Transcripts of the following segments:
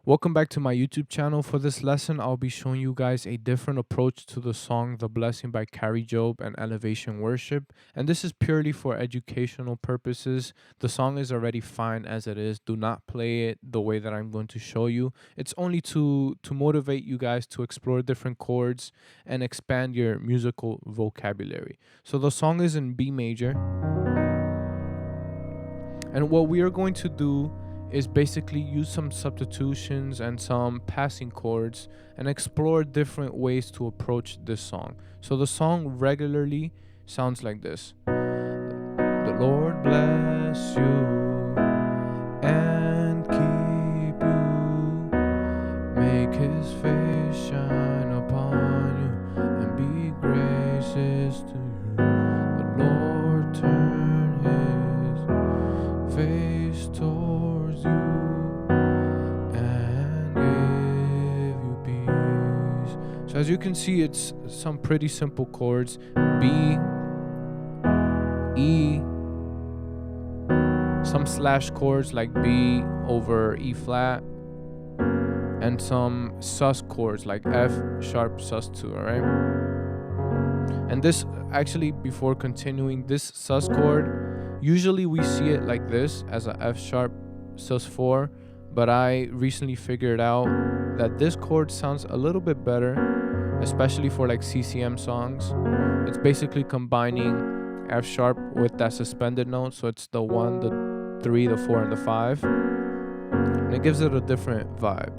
Welcome back to my YouTube channel. For this lesson, I'll be showing you guys a different approach to the song The Blessing by Carrie Job and Elevation Worship. And this is purely for educational purposes. The song is already fine as it is. Do not play it the way that I'm going to show you. It's only to motivate you guys to explore different chords and expand your musical vocabulary. So the song is in B major. And what we are going to do is basically use some substitutions and some passing chords and explore different ways to approach this song. So the song regularly sounds like this. The Lord bless you and keep you, make his face shine upon you and be gracious to you. The Lord turn his face towards you and give you peace. So as you can see, it's some pretty simple chords. B, E, some slash chords like B over E flat, and some sus chords like F sharp sus 2, alright? And this, actually, before continuing, this sus chord, usually we see it like this as a F sharp sus 4, but I recently figured out that this chord sounds a little bit better, especially for like CCM songs. It's basically combining F sharp with that suspended note, so it's the 1, the 3, the 4, and the 5, and it gives it a different vibe,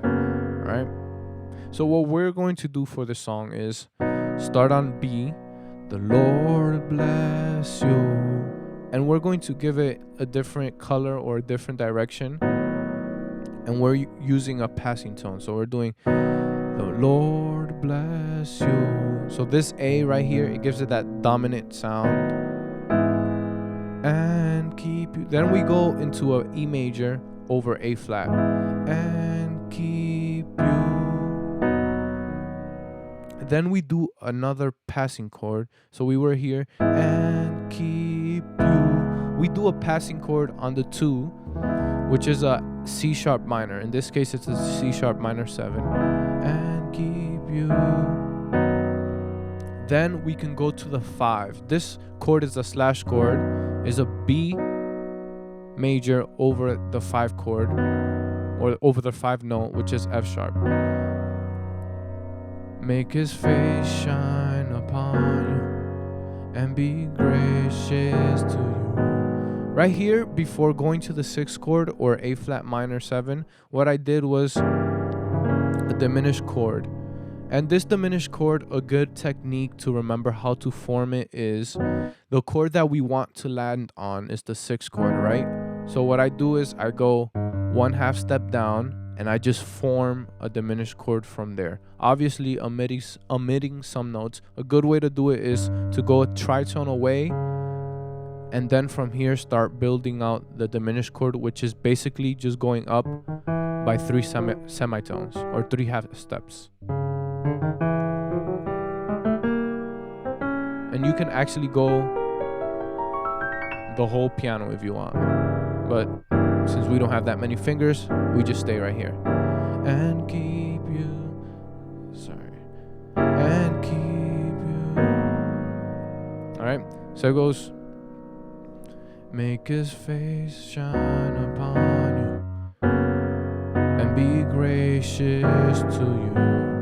alright? So what we're going to do for this song is start on B, the Lord bless you, and we're going to give it a different color or a different direction, and we're using a passing tone. So we're doing the Lord bless you. So this A right here, it gives it that dominant sound, and keep you. Then we go into a E major over A flat, and keep you. Then we do another passing chord. So we were here, and keep you. We do a passing chord on the 2, which is a C sharp minor. In this case, it's a C sharp minor 7, and keep you. Then we can go to the 5. This chord is a slash chord, is a B major over the 5 chord, or over the 5 note, which is F sharp. Make his face shine upon you and be gracious to you. Right here, before going to the 6th chord or A flat minor 7, what I did was a diminished chord. And this diminished chord, a good technique to remember how to form it is the chord that we want to land on is the 6th chord, right? So what I do is I go 1/2 step down and I just form a diminished chord from there. Obviously omitting some notes. A good way to do it is to go a tritone away, and then from here start building out the diminished chord, which is basically just going up by 3 semitones or 3 half steps. And you can actually go the whole piano if you want, but since we don't have that many fingers, we just stay right here. And keep you, and keep you. Alright, so it goes, make his face shine upon you and be gracious to you.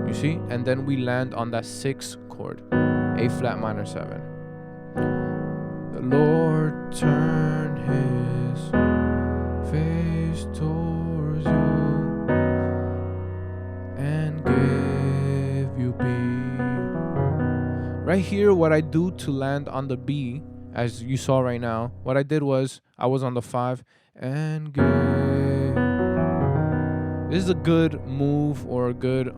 You see? And then we land on that 6th chord, A flat minor 7. The Lord turn his face towards you and give you peace. Right here, what I do to land on the B, as you saw right now, what I did was I was on the 5 and give. This is a good move or a good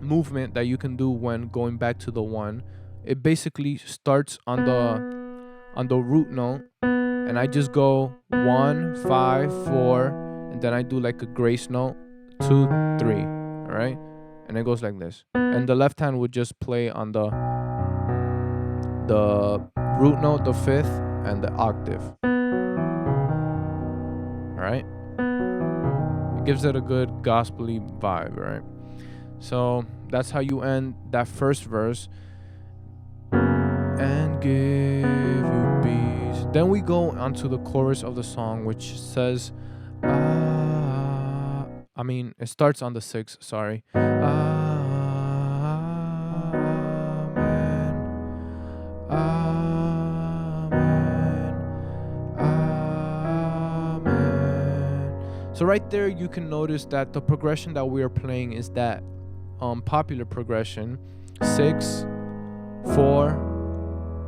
movement that you can do when going back to the 1. It basically starts on the root note, and I just go 1, 5, 4, and then I do like a grace note, 2, 3, all right? And it goes like this. And the left hand would just play on the root note, the 5th, and the octave, all right? gives it a good gospel-y vibe, right? So that's how you end that first verse. And give you peace. Then we go onto the chorus of the song, which says, it starts on the 6th, sorry. Amen. Amen. Amen. So right there, you can notice that the progression that we are playing is that popular progression: 6, 4,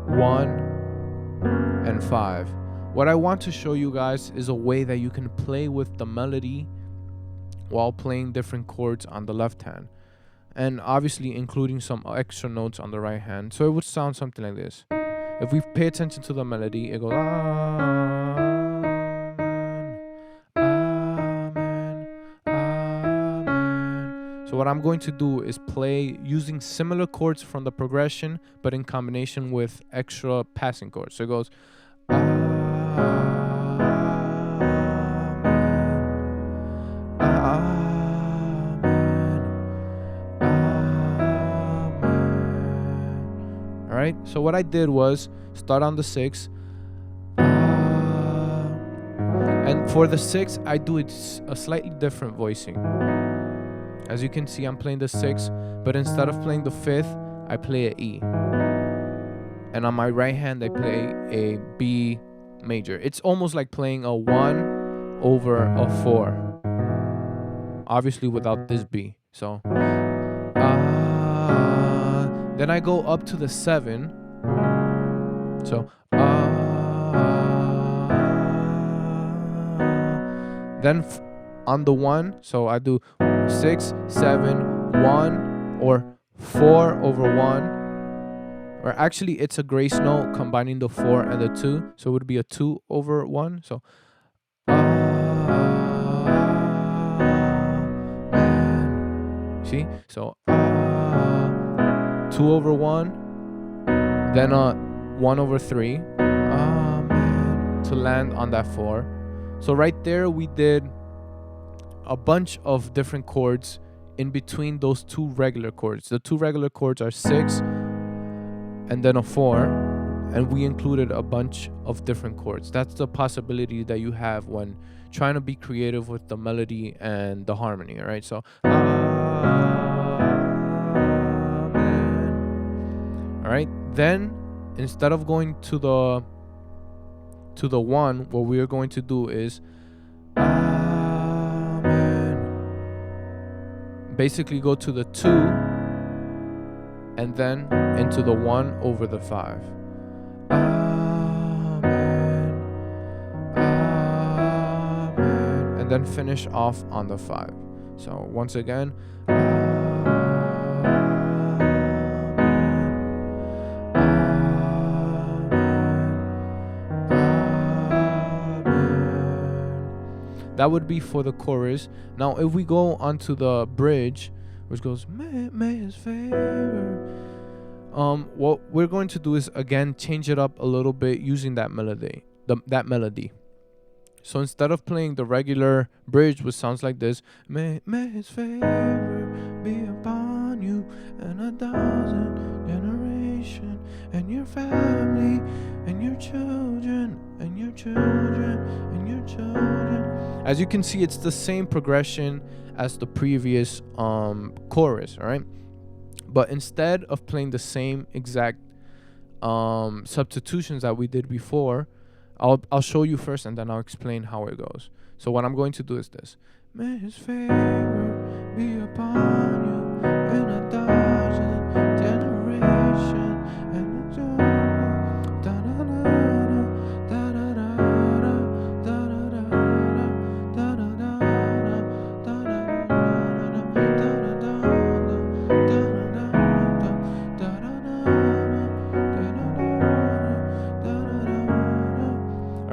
1, and 5. What I want to show you guys is a way that you can play with the melody while playing different chords on the left hand, and obviously including some extra notes on the right hand. So it would sound something like this. If we pay attention to the melody, it goes amen, amen, amen. So what I'm going to do is play using similar chords from the progression, but in combination with extra passing chords. So it goes Alright, so what I did was start on the 6, and for the 6 I do it a slightly different voicing. As you can see, I'm playing the 6, but instead of playing the 5th, I play an E, and on my right hand I play a B major. It's almost like playing a 1 over a 4, obviously without this B. So then I go up to the 7. So then on the 1, so I do 6, 7, 1, or 4 over 1. Or actually, it's a grace note combining the 4 and the 2, so it would be a 2 over 1. So see, so 2 over 1, then 1 over 3, amen, to land on that 4. So right there we did a bunch of different chords in between those 2 regular chords. The 2 regular chords are 6 and then a 4, and we included a bunch of different chords. That's the possibility that you have when trying to be creative with the melody and the harmony, all right? So all right, then instead of going to the 1, what we are going to do is amen. Basically go to the 2 and then into the 1 over the 5. Amen. Amen. And then finish off on the 5. So once again, that would be for the chorus. Now, if we go onto the bridge, which goes, may his favor. What we're going to do is again change it up a little bit using that melody. So instead of playing the regular bridge, which sounds like this, may his favor be upon you and 1,000 generations, and your family, and your children, and your children, and your children. As you can see, it's the same progression as the previous chorus, all right? But instead of playing the same exact substitutions that we did before, I'll show you first and then I'll explain how it goes. So what I'm going to do is this. May his favor be upon you in 1,000 generations, and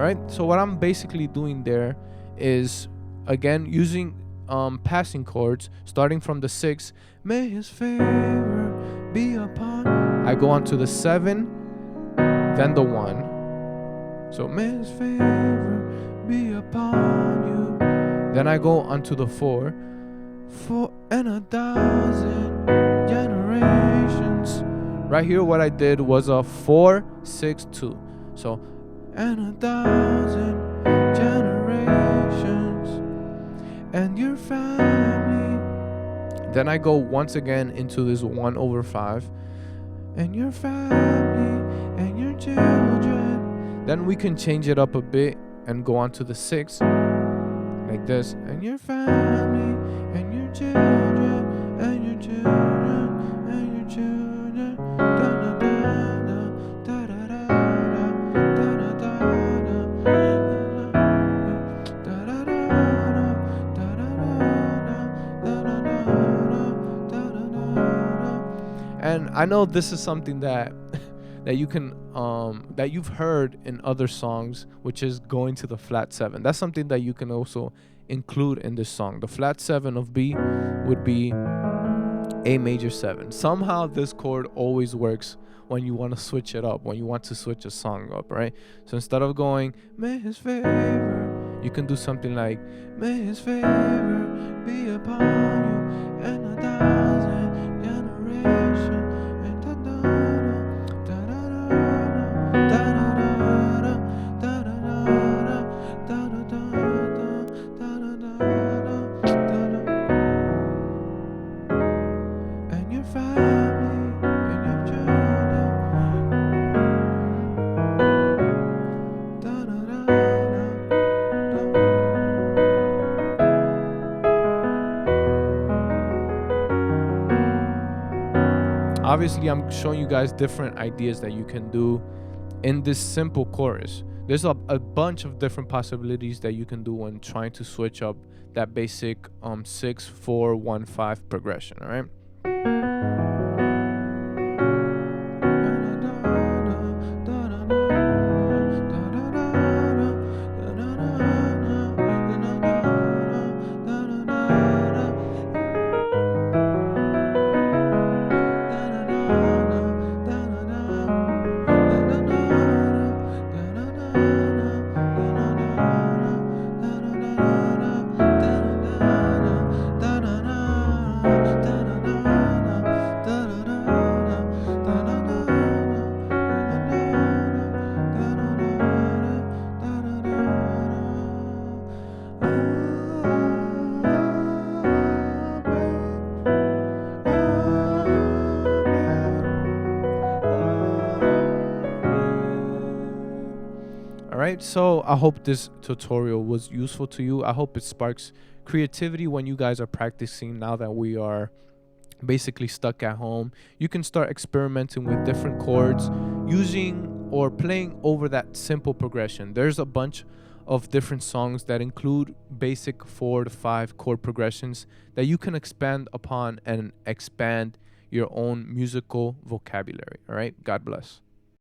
Alright, so what I'm basically doing there is, again, using passing chords, starting from the 6, may his favor be upon. I go on to the 7, then the 1. So may his favor be upon you Then I go onto the 4. 4 and 1,000 generations. Right here, what I did was a 4, 6, 2. So, and 1,000 generations and your family. Then I go once again into this 1/5 and your family and your children. Then we can change it up a bit and go on to the 6 like this, and your family and your children and your children and your children. And I know this is something that that you can that you've heard in other songs, which is going to the flat 7. That's something that you can also include in this song. The flat 7 of B would be A major 7. Somehow this chord always works when you want to switch it up, when you want to switch a song up, right? So instead of going, may his favor, you can do something like, may his favor be upon you and 1,000 generations. Obviously, I'm showing you guys different ideas that you can do in this simple chorus. There's a bunch of different possibilities that you can do when trying to switch up that basic 6, 4, 1, 5 progression, all right? Alright, so I hope this tutorial was useful to you. I hope it sparks creativity when you guys are practicing. Now that we are basically stuck at home, you can start experimenting with different chords, using or playing over that simple progression. There's a bunch of different songs that include basic 4 to 5 chord progressions that you can expand upon and expand your own musical vocabulary. All right, God bless.